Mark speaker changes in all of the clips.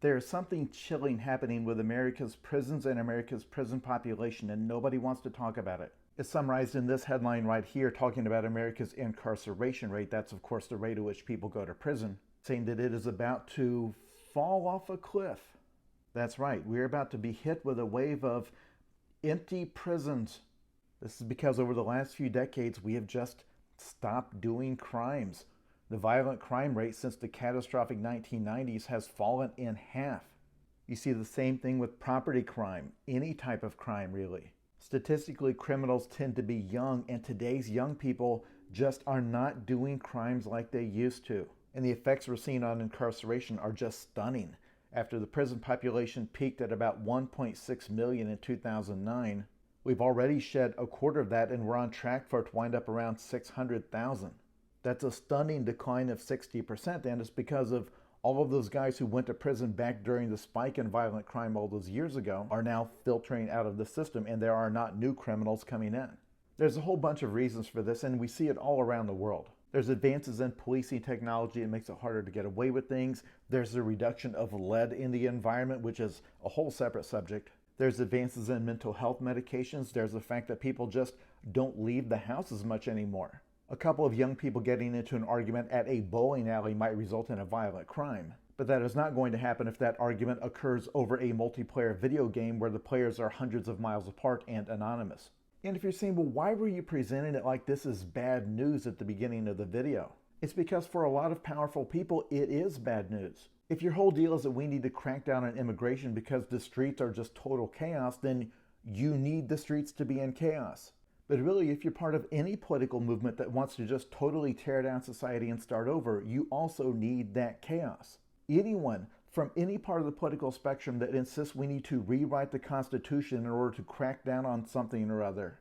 Speaker 1: There is something chilling happening with America's prisons and America's prison population, and nobody wants to talk about it. It's summarized in this headline right here, talking about America's incarceration rate. That's, of course, the rate at which people go to prison, saying that it is about to fall off a cliff. That's right, we're about to be hit with a wave of empty prisons. This is because over the last few decades, we have just stopped doing crimes. The violent crime rate since the catastrophic 1990s has fallen in half. You see the same thing with property crime, any type of crime really. Statistically, criminals tend to be young, and today's young people just are not doing crimes like they used to. And the effects we're seeing on incarceration are just stunning. After the prison population peaked at about 1.6 million in 2009, we've already shed a quarter of that, and we're on track for it to wind up around 600,000. That's a stunning decline of 60%, and it's because of all of those guys who went to prison back during the spike in violent crime all those years ago are now filtering out of the system, and there are not new criminals coming in. There's a whole bunch of reasons for this, and we see it all around the world. There's advances in policing technology. It makes it harder to get away with things. There's a reduction of lead in the environment, which is a whole separate subject. There's advances in mental health medications. There's the fact that people just don't leave the house as much anymore. A couple of young people getting into an argument at a bowling alley might result in a violent crime, but that is not going to happen if that argument occurs over a multiplayer video game where the players are hundreds of miles apart and anonymous. And if you're saying, well, why were you presenting it like this is bad news at the beginning of the video? It's because for a lot of powerful people, it is bad news. If your whole deal is that we need to crack down on immigration because the streets are just total chaos, then you need the streets to be in chaos. But really, if you're part of any political movement that wants to just totally tear down society and start over, you also need that chaos. Anyone from any part of the political spectrum that insists we need to rewrite the Constitution in order to crack down on something or other,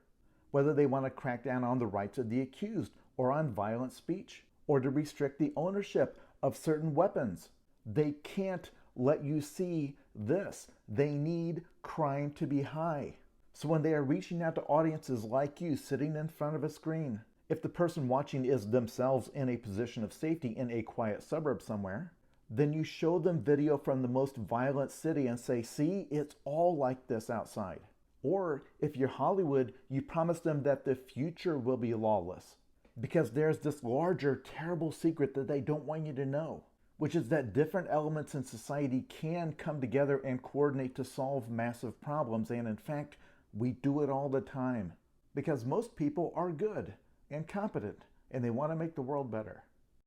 Speaker 1: whether they want to crack down on the rights of the accused or on violent speech, or to restrict the ownership of certain weapons, they can't let you see this. They need crime to be high. So when they are reaching out to audiences like you sitting in front of a screen, if the person watching is themselves in a position of safety in a quiet suburb somewhere, then you show them video from the most violent city and say, see, it's all like this outside. Or if you're Hollywood, you promise them that the future will be lawless. Because there's this larger, terrible secret that they don't want you to know, which is that different elements in society can come together and coordinate to solve massive problems. And in fact, we do it all the time because most people are good and competent and they want to make the world better.